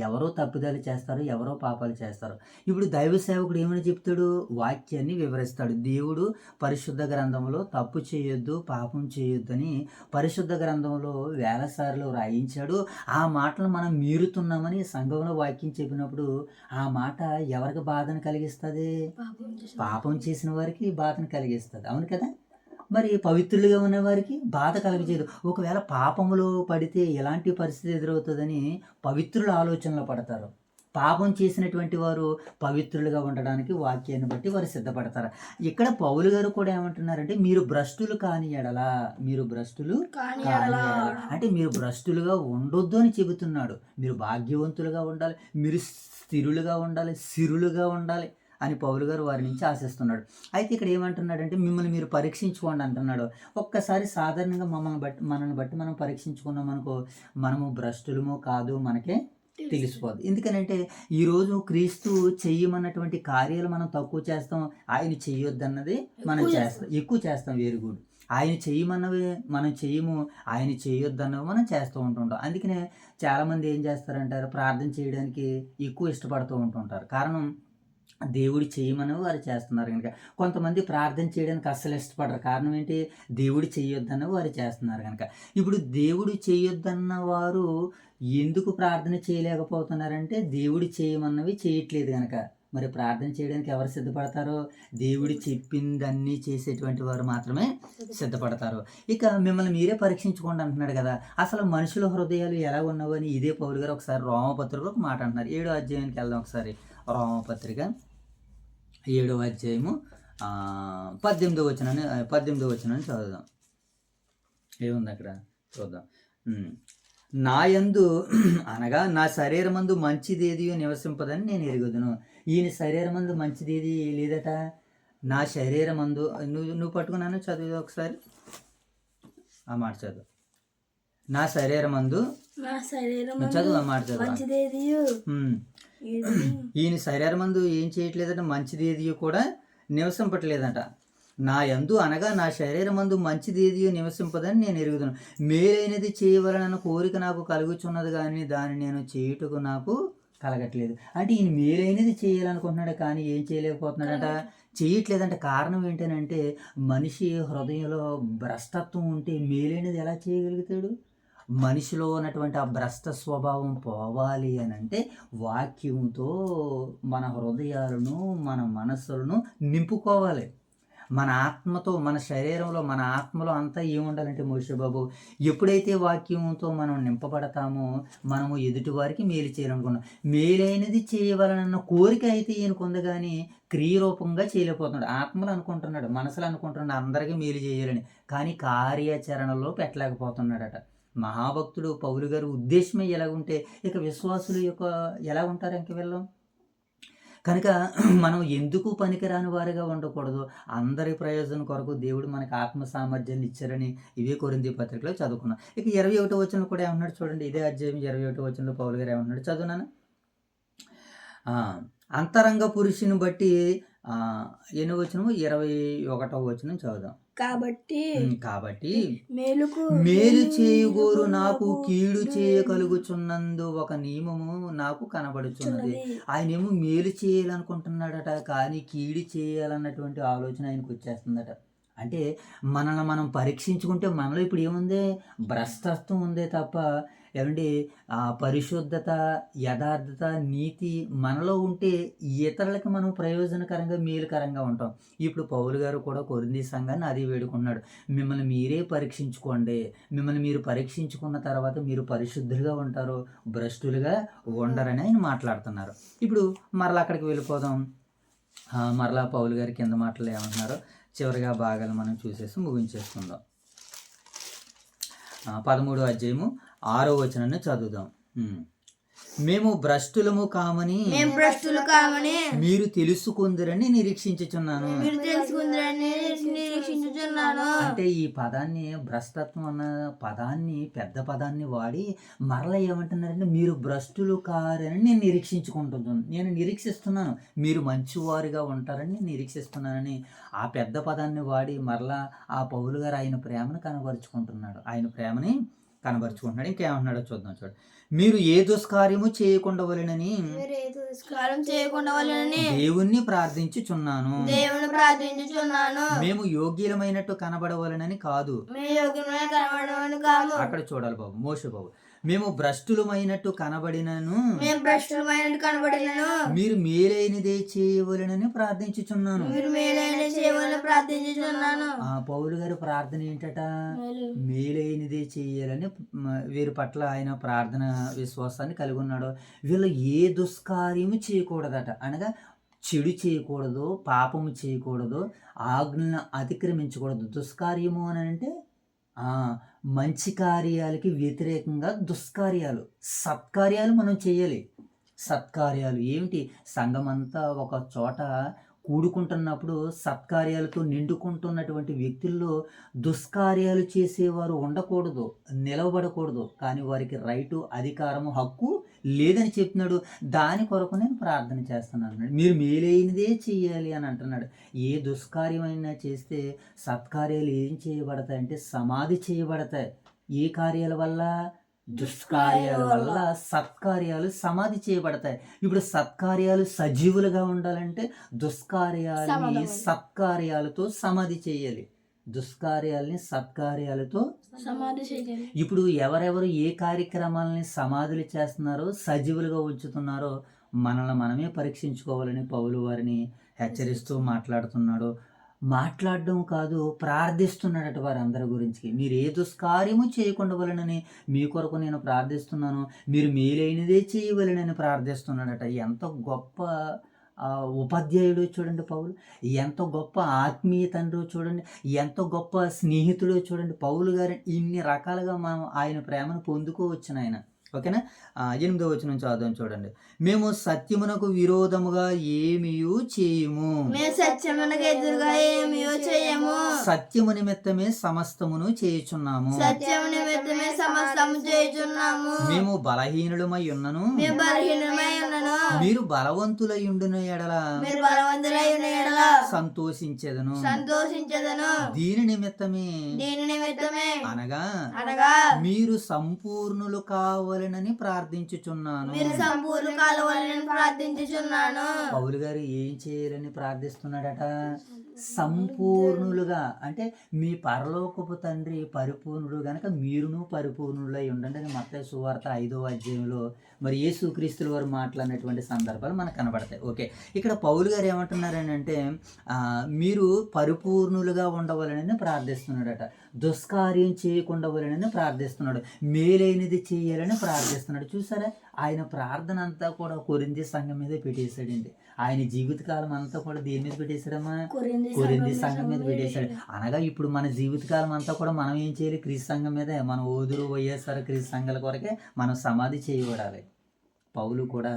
ఎవరో తప్పిదాలు చేస్తారు, ఎవరో పాపాలు చేస్తారు. ఇప్పుడు దైవ సేవకుడు ఏమని చెప్తాడు? వాక్యాన్ని వివరిస్తాడు. దేవుడు పరిశుద్ధ గ్రంథంలో తప్పు చేయొద్దు, పాపం చేయొద్దని పరిశుద్ధ గ్రంథంలో వేలసార్లు రాయించాడు. ఆ మాటలు మనం మీరుతున్నామని సంఘంలో వాక్యం చెప్పినప్పుడు ఆ మాట ఎవరికి బాధను కలిగిస్తుంది? పాపం చేసిన వారికి బాధను కలిగిస్తుంది. అవును కదా. మరి పవిత్రులుగా ఉన్నవారికి బాధ కలగజేయదు. ఒకవేళ పాపములో పడితే ఎలాంటి పరిస్థితి ఎదురవుతుందని పవిత్రుల ఆలోచనలో పడతారు. పాపం చేసినటువంటి వారు పవిత్రులుగా ఉండడానికి వాక్యాన్ని బట్టి వారు సిద్ధపడతారు. ఇక్కడ పౌలు గారు కూడా ఏమంటున్నారంటే మీరు భ్రష్టులు కాని ఎడలా, మీరు భ్రష్టులు కాని ఎడలా అంటే మీరు భ్రష్టులుగా ఉండొద్దు అని చెబుతున్నాడు. మీరు భాగ్యవంతులుగా ఉండాలి, మీరు స్థిరులుగా ఉండాలి, సిరులుగా ఉండాలి అని పౌలు గారు వారి నుంచి ఆశిస్తున్నాడు. అయితే ఇక్కడ ఏమంటున్నాడంటే మిమ్మల్ని మీరు పరీక్షించుకోండి అంటున్నాడు. ఒక్కసారి సాధారణంగా మనల్ని బట్టి మనం పరీక్షించుకున్నాం అనుకో, మనము భ్రష్టులమో కాదు మనకే తెలిసిపోదు. ఎందుకనంటే ఈరోజు క్రీస్తు చెయ్యమన్నటువంటి కార్యాలు మనం తక్కువ చేస్తాం, ఆయన చెయ్యొద్దన్నది మనం చేస్తాం, ఎక్కువ చేస్తాం. Very good. ఆయన చెయ్యమన్నవి మనం చెయ్యము, ఆయన చేయొద్దన్నవి మనం చేస్తూ ఉంటుంటాం. అందుకనే చాలామంది ఏం చేస్తారంటారు, ప్రార్థన చేయడానికి ఎక్కువ ఇష్టపడుతూ ఉంటుంటారు. కారణం దేవుడు చేయమని వారు చేస్తున్నారు కనుక. కొంతమంది ప్రార్థన చేయడానికి అస్సలు ఇష్టపడరు. కారణం ఏంటి? దేవుడు చేయొద్దన్న వారు చేస్తున్నారు కనుక. ఇప్పుడు దేవుడు చేయొద్దన్న వారు ఎందుకు ప్రార్థన చేయలేకపోతున్నారంటే దేవుడు చేయమన్నవి చేయట్లేదు కనుక. మరి ప్రార్థన చేయడానికి ఎవరు సిద్ధపడతారో? దేవుడు చెప్పిందన్నీ చేసేటువంటి వారు మాత్రమే సిద్ధపడతారు. ఇక మిమ్మల్ని మీరే పరీక్షించుకోండి అంటున్నాడు కదా. అసలు మనుషుల హృదయాలు ఎలా ఉన్నావు అని ఇదే పౌలు గారు ఒకసారి రోమపత్రికలో ఒక మాట అంటున్నారు. 7వ అధ్యాయానికి వెళ్దాం ఒకసారి. రోమపత్రిక 7వ అధ్యాయము 18వ వచనాన్ని చదువుదాం. ఏముంది అక్కడ చూద్దాం. నాయందు అనగా నా శరీరమందు మంచిదేదియో నివసింపదని నేను ఎరుగుదును. ఈయన శరీరమందు మంచిదేది లేదట. నా శరీరమందు నువ్వు పట్టుకున్నాను, చదువు ఒకసారి ఆ మాట చదువు. నా శరీరమందు చదువు ఆ మాట చదువు. ఈయన శరీరమందు ఏం చేయట్లేదంట, మంచిది ఏదియో కూడా నివసింపట్లేదంట. నా యందు అనగా నా శరీరమందు మంచిది ఏదియో నివసింపదని నేను ఎరుగుదును. మేలైనది చేయవలన కోరిక నాకు కలుగుచున్నది కానీ దాన్ని నేను చేయుటకు నాకు కలగట్లేదు. అంటే ఈయన మేలైనది చేయాలనుకుంటున్నాడు కానీ ఏం చేయలేకపోతున్నాడట, చేయట్లేదంట. కారణం ఏంటంటే మనిషి హృదయంలో భ్రష్టత్వం ఉంటే మేలైనది ఎలా చేయగలుగుతాడు? మనిషిలో ఉన్నటువంటి ఆ భ్రష్ట స్వభావం పోవాలి అని అంటే వాక్యంతో మన హృదయాలను, మన మనస్సులను నింపుకోవాలి. మన ఆత్మతో, మన శరీరంలో, మన ఆత్మలో అంతా ఏముండాలంటే మోషేబాబు, ఎప్పుడైతే వాక్యంతో మనం నింపబడతామో మనము ఎదుటివారికి మేలు చేయాలనుకున్నాం. మేలైనది చేయవలనన్న కోరిక అయితే ఈయనకు ఉంది కానీ క్రియరూపంగా చేయలేకపోతున్నాడు. ఆత్మలు అనుకుంటున్నాడు, మనసులు అనుకుంటున్నాడు అందరికీ మేలు చేయాలని, కానీ కార్యాచరణలో పెట్టలేకపోతున్నాడట. మహాభక్తుడు పౌలు గారు ఉద్దేశమే ఎలాగుంటే ఇక విశ్వాసులు యొక్క ఎలా ఉంటారు ఇంక వెళ్ళం. కనుక మనం ఎందుకు పనికిరాని వారిగా ఉండకూడదు. అందరి ప్రయోజనం కొరకు దేవుడు మనకు ఆత్మ సామర్థ్యాన్ని ఇచ్చారని ఇవే కొరింథీ పత్రికలో చదువుకున్నాం. ఇక 21వ వచనంలో కూడా ఏమన్నాడు చూడండి. ఇదే అధ్యాయం 21వ వచనంలో పౌలు గారు ఏమన్నాడు చదువునాను. అంతరంగ పురుషుని బట్టి ఎన్ని వచనము 21వ వచనం చదువుదాం. కాబట్టి మేలు చేయగోరు నాకు కీడు చేయగలుగుచున్నందు ఒక నియమము నాకు కనబడుచున్నది. ఆయనేమో మేలు చేయాలనుకుంటున్నాడట, కానీ కీడు చేయాలన్నటువంటి ఆలోచన ఆయనకు వచ్చేస్తుందట. అంటే మనల్ని మనం పరీక్షించుకుంటే మనలో ఇప్పుడు ఏముంది? భ్రష్టత్వం ఉందే తప్ప ఏమండి పరిశుద్ధత, యథార్థత, నీతి మనలో ఉంటే ఇతరులకి మనం ప్రయోజనకరంగా, మేలుకరంగా ఉంటాం. ఇప్పుడు పౌలు గారు కూడా కొరింథీ సంఘాన్ని అది వేడుకున్నాడు. మిమ్మల్ని మీరే పరీక్షించుకోండి. మిమ్మల్ని మీరు పరీక్షించుకున్న తర్వాత మీరు పరిశుద్ధులుగా ఉంటారు, భ్రష్టులుగా ఉండరని ఆయన మాట్లాడుతున్నారు. ఇప్పుడు మరలా అక్కడికి వెళ్ళిపోదాం. మరలా పౌలు గారి కింద మాటలు ఏమంటున్నారో చివరిగా భాగాలు మనం చూసేసి ముగించేసుకుందాం. 13వ అధ్యాయము 6వ వచనాన్ని చదువుదాం. మేము భ్రష్టులము కామని మీరు తెలుసుకుందరని నిరీక్షించుచున్నాను. అంటే ఈ పదాన్ని, భ్రష్టత్వం అన్న పదాన్ని, పెద్ద పదాన్ని వాడి మరలా ఏమంటున్నారంటే మీరు భ్రష్టులు కారని నేను నిరీక్షిస్తున్నాను, మీరు మంచివారుగా ఉంటారని నేను నిరీక్షిస్తున్నానని ఆ పెద్ద పదాన్ని వాడి మరలా ఆ పౌలు గారు ఆయన ప్రేమను కనబరుచుకుంటున్నాడు. ఇంకేమంటున్నాడో చూద్దాం. చూడండి, మీరు ఏ దుష్కార్యము చేయకుండా వలెనని దేవుణ్ణి ప్రార్థించుచున్నాను. మేము యోగ్యులమైనట్టు కనబడవలనని కాదు. అక్కడ చూడాలి బాబు, మోషే బాబు, మేము భ్రష్టులమైనట్టు కనబడినను మీరు మేలైనదే చేయవలెనని ప్రార్థించుచున్నాను. పౌలు గారి ప్రార్థన ఏంటట? మేలైనదే చేయాలని వీరి పట్ల ఆయన ప్రార్థన విశ్వాసాన్ని కలిగి ఉన్నాడు. వీళ్ళు ఏ దుష్కార్యము చేయకూడదట, అనగా చెడు చేయకూడదు, పాపము చేయకూడదు, ఆజ్ఞలను అతిక్రమించకూడదు. దుష్కార్యము అని అంటే మంచి కార్యాలకి వ్యతిరేకంగా దుష్కార్యాలు, సత్కార్యాలు మనం చేయాలి. సత్కార్యాలు ఏమిటి? సంఘమంతా ఒక చోట కూడుకుంటున్నప్పుడు సత్కార్యాలతో నిండుకుంటున్నటువంటి వ్యక్తుల్లో దుష్కార్యాలు చేసేవారు ఉండకూడదు, నిలవబడకూడదు. కానీ వారికి రైటు, అధికారము, హక్కు లేదని చెప్తున్నాడు. దాని కొరకు నేను ప్రార్థన చేస్తున్నాను. మీరు మేలైనదే చేయాలి అని అంటున్నాడు. ఏ దుష్కార్యమైనా చేస్తే సత్కార్యాలు ఏం చేయబడతాయంటే సమాధి చేయబడతాయి. ఏ కార్యాల వల్ల? దుష్కార్యాల వల్ల సత్కార్యాలు సమాధి చేయబడతాయి. ఇప్పుడు సత్కార్యాలు సజీవులుగా ఉండాలంటే దుష్కార్యాలని సత్కార్యాలతో సమాధి చేయాలి. దుష్కార్యాలని సత్కార్యాలతో సమాధి చేయాలి. ఇప్పుడు ఎవరెవరు ఏ కార్యక్రమాలని సమాధులు చేస్తున్నారో, సజీవులుగా ఉంచుతున్నారో మనల్ని మనమే పరీక్షించుకోవాలని పౌలు వారిని హెచ్చరిస్తూ మాట్లాడడం కాదు, ప్రార్థిస్తున్నాడట వారందరి గురించి. మీరు ఏ దుష్కార్యము చేయకుండా వలనని మీ కొరకు నేను ప్రార్థిస్తున్నాను, మీరు మేలైనదే చేయవలనని ప్రార్థిస్తున్నాడట. ఎంత గొప్ప ఉపాధ్యాయుడు చూడండి పౌలు, ఎంత గొప్ప ఆత్మీయ తండ్రి చూడండి, ఎంత గొప్ప స్నేహితుడు చూడండి పౌలు గారు. ఇన్ని రకాలుగా మనం ఆయన ప్రేమను పొందుకోవచ్చు ఆయన. ఓకేనా? 8వ వచనం చదువుదాం. చూడండి, మేము సత్యమునకు విరోధముగా ఏమీయూ చేయము, సత్యము నిమిత్తమే సమస్తమును చేయుచున్నాము. మేము బలహీనులమై ఉన్నను మీరు బలవంతులై ఉండున ఎడల సంతోషించెదను. దీని నిమిత్తమే అనగా మీరు సంపూర్ణులు కావాలనని ప్రార్థించుచున్నాను. పౌలు గారు ఏం చేయాలని ప్రార్థిస్తున్నాడట? సంపూర్ణులుగా, అంటే మీ పరలోకపు తండ్రి పరిపూర్ణుడు గనక మీరును పరిపూర్ణులై ఉండండి అని మత్తయి సువార్త 5వ అధ్యాయంలో మరి యేసుక్రీస్తుల వారు మాట్లాడినటువంటి సందర్భాలు మనకు కనబడతాయి. ఓకే, ఇక్కడ పౌలు గారు ఏమంటున్నారని అంటే మీరు పరిపూర్ణులుగా ఉండవాలని ప్రార్థిస్తున్నాడట. దుష్కార్యం చేయకుండా వలనని ప్రార్థిస్తున్నాడు. మేలైనది చేయాలని ప్రార్థిస్తున్నాడు. చూసారా, ఆయన ప్రార్థన అంతా కూడా కొరింథీ సంఘం మీద పెట్టేశాడండి. ఆయన జీవితకాలం అంతా కూడా దేని మీద పెట్టేశాడమ్మా? కొరింథీ సంఘం మీద పెట్టేశాడు. అనగా ఇప్పుడు మన జీవితకాలం అంతా కూడా మనం ఏం చేయాలి? క్రీస్తు సంఘం మీదే. మన ఓదురు వైఎస్ఆర్ క్రీస్తు సంఘాల కొరకే మనం సమాధి చేయబడాలి. పౌలు కూడా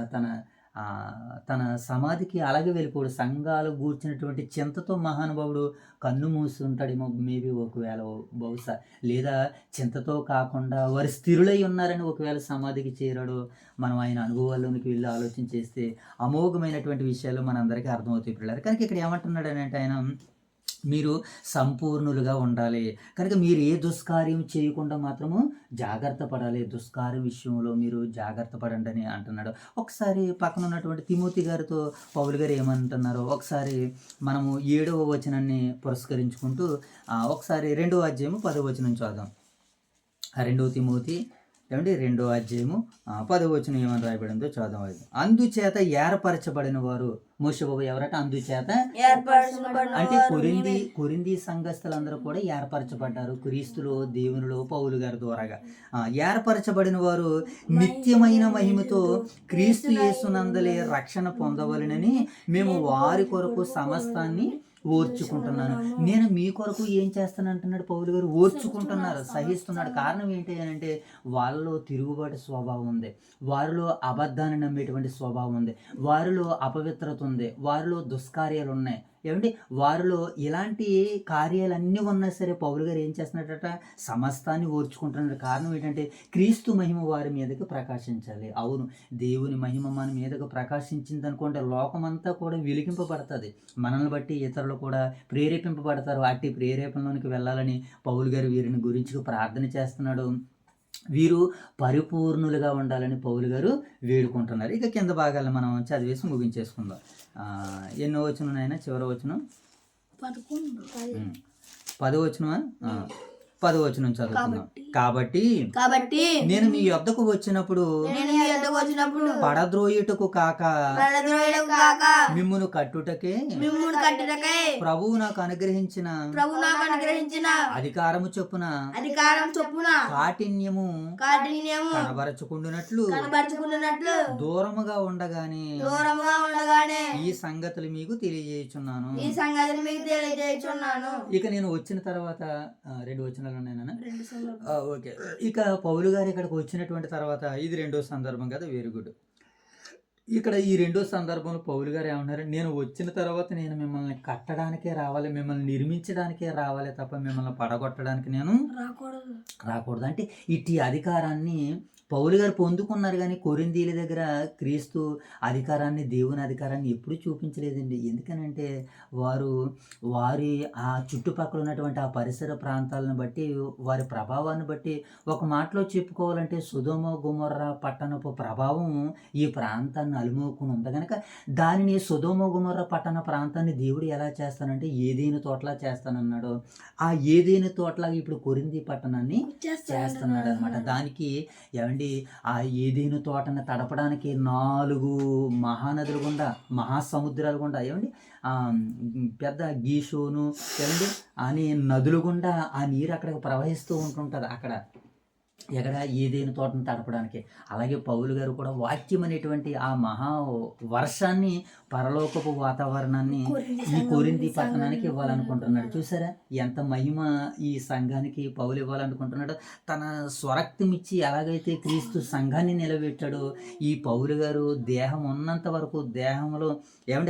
తన సమాధికి అలాగే వెళ్ళిపోడు. సంఘాలు గూర్చినటువంటి చింతతో మహానుభావుడు కన్ను మూసి ఉంటాడేమో, మేబీ ఒకవేళ, బహుశా. లేదా చింతతో కాకుండా వారు స్థిరులై ఉన్నారని ఒకవేళ సమాధికి చేరాడు. మనం ఆయన అనుభవాల్లోనికి వెళ్ళి ఆలోచన చేస్తే అమోఘమైనటువంటి విషయాలు మనందరికీ అర్థమవుతాయి పిల్లలు. కనుక ఇక్కడ ఏమంటున్నాడు అంటే ఆయన మీరు సంపూర్ణులుగా ఉండాలి. కనుక మీరు ఏ దుష్కార్యం చేయకుండా మాత్రము జాగ్రత్త పడాలి. దుష్కార్యం విషయంలో మీరు జాగ్రత్త పడండి అని అంటున్నాడు. ఒకసారి పక్కన ఉన్నటువంటి తిమోతి గారితో పౌలు గారు ఏమంటున్నారో ఒకసారి మనము 7వ వచనాన్ని పురస్కరించుకుంటూ ఒకసారి 2వ అధ్యాయము 10వ వచనం చూద్దాం. 2 తిమోతి ఏమంటే 2వ అధ్యాయము 10వ వచనం ఏమని రాయబడిందో చదువు. అందుచేత ఏర్పరచబడిన వారు మోషేబాబు ఎవరట? అందుచేత అంటే కొరింది సంఘస్థులందరూ కూడా ఏర్పరచబడ్డారు క్రీస్తులో, దేవునిలో, పౌలు గారి ద్వారాగా. ఏర్పరచబడిన వారు నిత్యమైన మహిమతో క్రీస్తు యేసునందలే రక్షణ పొందవలెనని మేము వారి కొరకు సమస్తాన్ని ఓర్చుకుంటున్నాను. నేను మీ కొరకు ఏం చేస్తాను అంటున్నాడు పౌలు గారు? ఓర్చుకుంటున్నారు, సహిస్తున్నాడు. కారణం ఏంటి అని అంటే వాళ్ళలో తిరుగుబాటు స్వభావం ఉంది, వారిలో అబద్ధాన్ని నమ్మేటువంటి స్వభావం ఉంది, వారిలో అపవిత్రత ఉంది, వారిలో దుష్కార్యాలు ఉన్నాయి. ఏమంటే వారిలో ఇలాంటి కార్యాలన్నీ ఉన్నా సరే పౌలు గారు ఏం చేస్తున్నాడట? సమస్తాన్ని ఓర్చుకుంటున్నాడు. కారణం ఏంటంటే క్రీస్తు మహిమ వారి మీదకి ప్రకాశించాలి. అవును, దేవుని మహిమ మన మీదకు ప్రకాశించింది అనుకుంటే లోకమంతా కూడా వెలిగింపబడుతుంది, మనల్ని బట్టి ఇతరులు కూడా ప్రేరేపింపబడతారు. అట్టి ప్రేరేపణలోనికి వెళ్ళాలని పౌలు గారు వీరిని గురించి ప్రార్థన చేస్తున్నాడు. వీరు పరిపూర్ణులుగా ఉండాలని పౌలు గారు వేడుకుంటున్నారు. ఇక కింద భాగాలను మనం చదివేసి ముగించేసుకుందాం. ఎన్నో వచనం అయినా చివరి వచనం 10వ వచనమా? 10వ వచనం చదువుతున్నాం. కాబట్టి నేను మీ యొద్దకు వచ్చినప్పుడు పడద్రోయుటకు కాక మిమ్మును కట్టుటకే ప్రభువు నాకు అనుగ్రహించిన అధికారము చొప్పున కాఠిన్యము కనబరచుకుంటున్నట్లు దూరముగా ఉండగానే ఈ సంగతులు మీకు తెలియజేయుచున్నాను. ఇక నేను వచ్చిన తర్వాత 2 వచనాలు ఉన్నాయన్నా. ఓకే, ఇక పౌలు గారు ఇక్కడికి వచ్చినటువంటి తర్వాత ఇది 2వ సందర్భం కదా, వెరీ గుడ్. ఇక్కడ ఈ 2వ సందర్భంలో పౌలు గారు ఏమన్నారు? నేను వచ్చిన తర్వాత నేను మిమ్మల్ని కట్టడానికే రావాలి, మిమ్మల్ని నిర్మించడానికే రావాలి తప్ప మిమ్మల్ని పడగొట్టడానికి నేను రాకూడదు. అంటే ఇట్టి అధికారాన్ని పౌలు గారు పొందుకున్నారు, కానీ కొరింథీయుల దగ్గర క్రీస్తు అధికారాన్ని, దేవుని అధికారాన్ని ఎప్పుడూ చూపించలేదండి. ఎందుకనంటే వారి ఆ చుట్టుపక్కల ఉన్నటువంటి ఆ పరిసర ప్రాంతాలను బట్టి, వారి ప్రభావాన్ని బట్టి, ఒక మాటలో చెప్పుకోవాలంటే సొదొమ గొమొర్రా పట్టణపు ప్రభావం ఈ ప్రాంతాన్ని అలుముకుని ఉంది కనుక దానిని సొదొమ గొమొర్రా పట్టణ ప్రాంతాన్ని దేవుడు ఎలా చేస్తానంటే ఏదేను తోటలా చేస్తానన్నాడు. ఆ ఏదేను తోటలా ఇప్పుడు కొరింథీ పట్టణాన్ని చేస్తున్నాడు అనమాట. దానికి ఆ ఏదేను తోటను తడపడానికి 4 మహానదులు గుండా, మహాసముద్రాలు గుండా, పెద్ద గీషోను అని నదులు గుండా ఆ నీరు అక్కడికి ప్రవహిస్తూ ఉంటుంటుంది. ఎక్కడ ఏదేను తోటను తడపడానికి. అలాగే పౌలు గారు కూడా వాక్యం అనేటువంటి ఆ మహా వర్షాన్ని, పరలోకపు వాతావరణాన్ని ఈ కొరింథీ పట్టణానికి ఇవ్వాలనుకుంటున్నాడు. చూసారా ఎంత మహిమ ఈ సంఘానికి పౌలు ఇవ్వాలనుకుంటున్నాడు. తన స్వరక్తం ఇచ్చి ఎలాగైతే క్రీస్తు సంఘాన్ని నిలబెట్టాడో ఈ పౌలు గారు దేహం ఉన్నంత వరకు, దేహంలో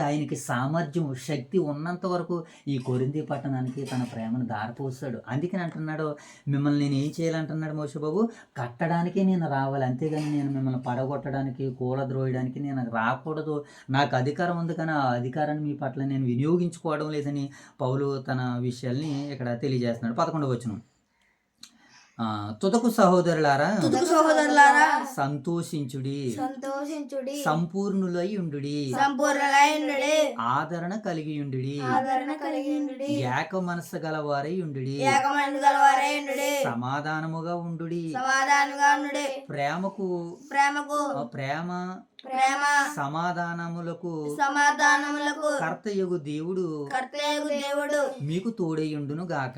ఆయనకి సామర్థ్యం, శక్తి ఉన్నంత వరకు ఈ కొరింథీ పట్టణానికి తన ప్రేమను దారిపోస్తాడు. అందుకని అంటున్నాడు, మిమ్మల్ని నేను ఏం చేయాలంటున్నాడు మోషేబాబు? కట్టడానికే నేను రావాలి, అంతేగాని నేను మిమ్మల్ని పడగొట్టడానికి, కూలద్రోయడానికి నేను రాకూడదు. నాకు అధికారం ఉంది, కానీ ఆ అధికారాన్ని మీ పట్ల నేను వినియోగించుకోవడం లేదని పౌలు తన విషయాల్ని ఇక్కడ తెలియజేస్తున్నాడు. 11వ వచనం. తుదకు సహోదరులారా సంతోషించుడి, సంపూర్ణులై ఉండుడి, ఆదరణ కలిగి ఉండుడి, ఏక మనస్సు గలవారై ఉండుడి, సమాధానముగా ఉండుడి, ప్రేమ సమాధానములకు కర్తయగు దేవుడు మీకు తోడైయుండును గాక.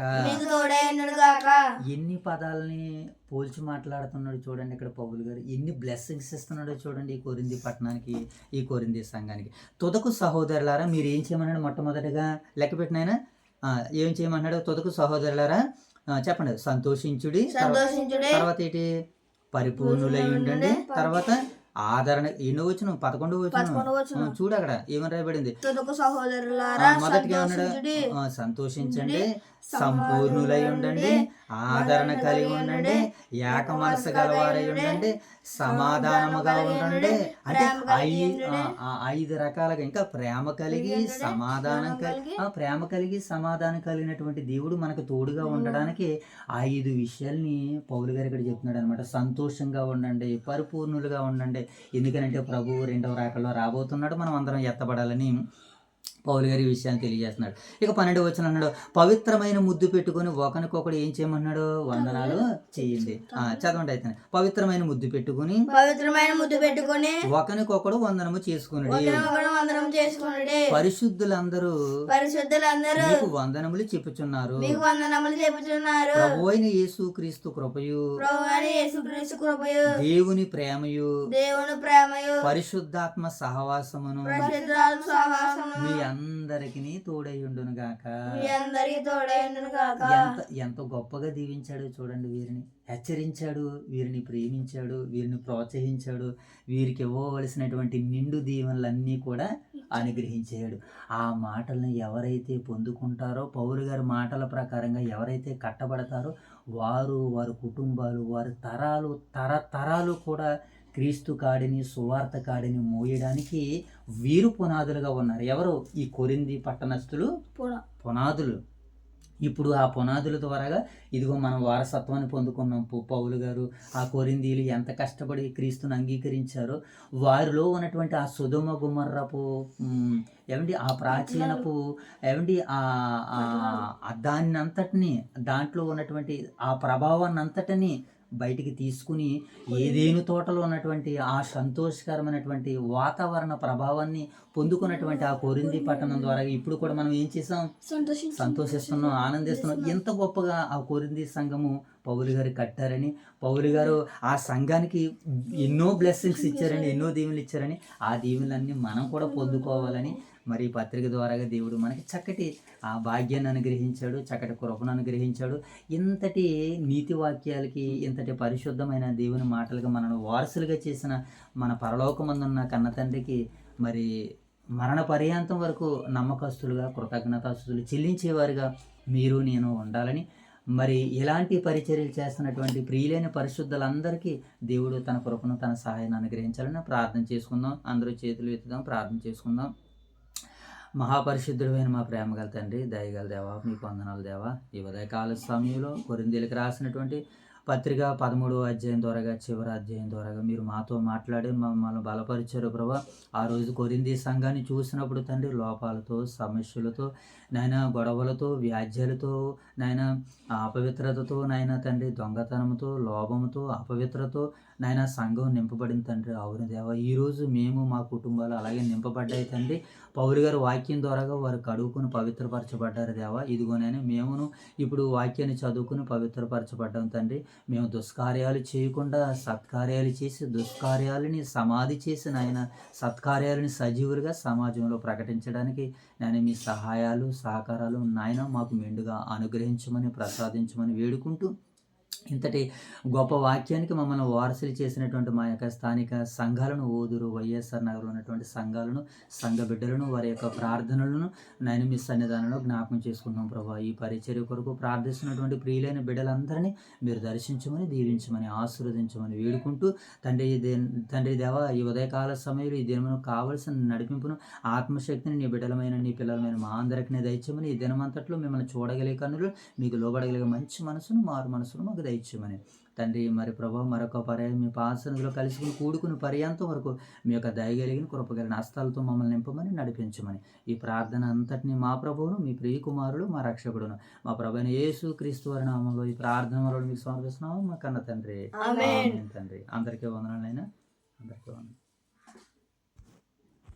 ఎన్ని పదాలని పోల్చి మాట్లాడుతున్నాడు చూడండి ఇక్కడ పౌలు గారు. ఎన్ని బ్లెస్సింగ్స్ ఇస్తున్నాడో చూడండి ఈ కొరింథీ పట్టణానికి, ఈ కొరింథీ సంఘానికి. తుదకు సహోదరులారా మీరు ఏం చేయమన్నాడు? మొట్టమొదటిగా లెక్క పెట్టినాయన ఏం చేయమన్నాడు? తుదకు సహోదరులారా చెప్పండి. సంతోషించుడి, తర్వాత ఏంటి? పరిపూర్ణులై ఉండండి, తర్వాత ఆదరణ. ఎన్నో వచ్చిన 11వ వచనం చూడు, అక్కడ ఏమని రాయబడింది? మొదటిగా ఏమన్నాడు? సంతోషించండి, సంపూర్ణులై ఉండండి, ఆదరణ కలిగి ఉండండి, ఏక మనసు గలవారై ఉండండి, సమాధానముగా ఉండండి. అంటే 5 రకాలుగా. ఇంకా ప్రేమ కలిగి సమాధానం కలిగినటువంటి దేవుడు మనకు తోడుగా ఉండడానికి 5 విషయాల్ని పౌలు గారు ఇక్కడ చెప్తున్నాడు అనమాట. సంతోషంగా ఉండండి, పరిపూర్ణులుగా ఉండండి. ఎందుకనంటే ప్రభు 2వ రాకడలో రాబోతున్నాడు, మనం అందరం ఎత్తబడాలని పౌలు గారి ఈ విషయాన్ని తెలియజేస్తున్నాడు. ఇక 12వ వచనం అన్నాడు, పవిత్రమైన ముద్దు పెట్టుకొని ఒకరికొకడు ఏం చేయమన్నాడు, వందనాలు చేయండి. చదవండి అయితే. పవిత్రమైన ముద్దు పెట్టుకొని ఒకరికొకడు వందనము చేసుకున్నాడు. పరిశుద్ధులందరూ మీకు వందనములు చెప్పుచున్నారు. ప్రభువైన యేసుక్రీస్తు కృపయు దేవుని ప్రేమయు పరిశుద్ధాత్మ సహవాసమును మీ అందరికీ తోడైయుండును గాక. ఎంత గొప్పగా దీవించాడో చూడండి. వీరిని హెచ్చరించాడు, వీరిని ప్రేమించాడు, వీరిని ప్రోత్సహించాడు, వీరికి ఇవ్వవలసినటువంటి నిండు దీవెనలన్నీ కూడా అనుగ్రహించాడు. ఆ మాటలను ఎవరైతే పొందుకుంటారో, పౌలు గారి మాటల ప్రకారంగా ఎవరైతే కట్టబడతారో వారు, వారి కుటుంబాలు, వారి తరతరాలు కూడా క్రీస్తు కాడిని, సువార్త కాడిని మోయడానికి వీరు పునాదులుగా ఉన్నారు. ఎవరు? ఈ కొరింథీ పట్టణస్థులు పునాదులు. ఇప్పుడు ఆ పునాదుల ద్వారాగా ఇదిగో మనం వారసత్వాన్ని పొందుకున్నాం. పౌలు గారు, ఆ కొరింథీలు ఎంత కష్టపడి క్రీస్తుని అంగీకరించారో, వారిలో ఉన్నటువంటి ఆ సొదొమ గుమర్రపు ఆ ప్రాచీనపు దాన్ని అంతటిని, దాంట్లో ఉన్నటువంటి ఆ ప్రభావాన్ని అంతటిని బయటికి తీసుకుని ఏదేను తోటలో ఉన్నటువంటి ఆ సంతోషకరమైనటువంటి వాతావరణ ప్రభావాన్ని పొందుకున్నటువంటి ఆ కొరింథీ పట్టణం ద్వారా ఇప్పుడు కూడా మనం ఏం చేసాం, సంతోషిస్తున్నాం, ఆనందిస్తున్నాం. ఎంత గొప్పగా ఆ కొరింథీ సంఘము పౌలు గారు కట్టారని, పౌలు గారు ఆ సంఘానికి ఎన్నో బ్లెస్సింగ్స్ ఇచ్చారని, ఎన్నో దీవెనలు ఇచ్చారని, ఆ దీవెనలన్నీ మనం కూడా పొందుకోవాలని మరి ఈ పత్రిక ద్వారాగా దేవుడు మనకి చక్కటి ఆ భాగ్యాన్ని అనుగ్రహించాడు, చక్కటి కృపను అనుగ్రహించాడు. ఇంతటి నీతి వాక్యాలకి, ఇంతటి పరిశుద్ధమైన దేవుని మాటలుగా మనను వారసులుగా చేసిన మన పరలోకమందున్న కన్న తండ్రికి మరి మరణ పర్యాంతం వరకు నమ్మకస్తులుగా, కృతజ్ఞతాస్తుతులు చెల్లించేవారుగా మీరు నేను ఉండాలని, మరి ఇలాంటి పరిచర్యలు చేస్తున్నటువంటి ప్రియులైన పరిశుద్ధులందరికీ దేవుడు తన కృపను, తన సహాయాన్ని అనుగ్రహించాలని ప్రార్థన చేసుకుందాం. అందరూ చేతులు ఎత్తుదాం, ప్రార్థన చేసుకుందాం. మహాపరిశుద్ధుడైన మా ప్రేమ గల తండ్రి, దయగల దేవా, మీకు వందనాలు దేవా. ఈ ఉదయకాల సమయంలో కొరింథీలకు రాసినటువంటి పత్రిక 13వ అధ్యాయం ద్వారాగా, చివరి అధ్యాయం ద్వారాగా మీరు మాతో మాట్లాడి మమ్మల్ని బలపరిచారు ప్రభా. ఆ రోజు కొరింథీ సంఘాన్ని చూసినప్పుడు తండ్రి లోపాలతో, సమస్యలతో, నాయన గొడవలతో, వ్యాజ్యాలతో, నాయన అపవిత్రతతో, నాయన తండ్రి దొంగతనంతో, లోభముతో, అపవిత్రతో నాయన సంఘం నింపబడింది తండ్రి. అవును దేవా, ఈరోజు మేము మా కుటుంబాలు అలాగే నింపబడ్డాయి తండ్రి. పౌలు గారు వాక్యం ద్వారాగా వారు కడుగుకుని పవిత్రపరచబడ్డారు దేవా. ఇదిగోనైనా మేమును ఇప్పుడు వాక్యాన్ని చదువుకుని పవిత్రపరచబడ్డాం తండ్రి. మేము దుష్కార్యాలు చేయకుండా సత్కార్యాలు చేసి, దుష్కార్యాలని సమాధి చేసి నాయన సత్కార్యాలని సజీవులుగా సమాజంలో ప్రకటించడానికి నాయన మీ సహాయాలు, సహకారాలు నాయన మాకు మెండుగా అనుగ్రహించమని, ప్రసాదించమని వేడుకుంటూ, ఇంతటి గొప్ప వాక్యానికి మమ్మల్ని వారసులు చేసినటువంటి మా యొక్క స్థానిక సంఘాలను, ఓదూరు వైఎస్ఆర్ నగర్లో ఉన్నటువంటి సంఘాలను, సంఘ బిడ్డలను, వారి యొక్క ప్రార్థనలను నాయన మీ సన్నిధానంలో జ్ఞాపకం చేసుకుంటున్నాం ప్రభా. ఈ పరిచర్య కొరకు ప్రార్థిస్తున్నటువంటి ప్రియులైన బిడ్డలందరినీ మీరు దర్శించమని, దీవించమని, ఆశీర్వదించమని వేడుకుంటూ తండ్రి దేవా, ఈ ఉదయకాల సమయంలో ఈ దినమును కావలసిన నడిపింపును, ఆత్మశక్తిని నీ బిడ్డలమైన, నీ పిల్లలమైన మా అందరికీ దయచేయమని, ఈ దినమంతట్లో మిమ్మల్ని చూడగలిగే కన్నులు, మీకు లోబడగలిగే మంచి మనసును, మారు మనసును మాకు దయచేయమని తండ్రి. మరి ప్రభావ మరొక పర్యాయం మీ పాసనలో కలుసుకుని కూడుకుని పర్యాంతం వరకు మీ యొక్క దయగలిగిన, కృపగలిగిన హస్తాలతో మమ్మల్ని నింపమని, నడిపించమని ఈ ప్రార్థన అంతటిని మా ప్రభువును, మీ ప్రియకుమారుడు, మా రక్షకుడును, మా ప్రభువైన యేసుక్రీస్తు వారి నామములో ఈ ప్రార్థన వలన మీకు సమర్పిస్తున్నాము మా కన్న తండ్రి. ఆమేన్ తండ్రి. అందరికీ వందనాలైనా, అందరికీ వందనాలు.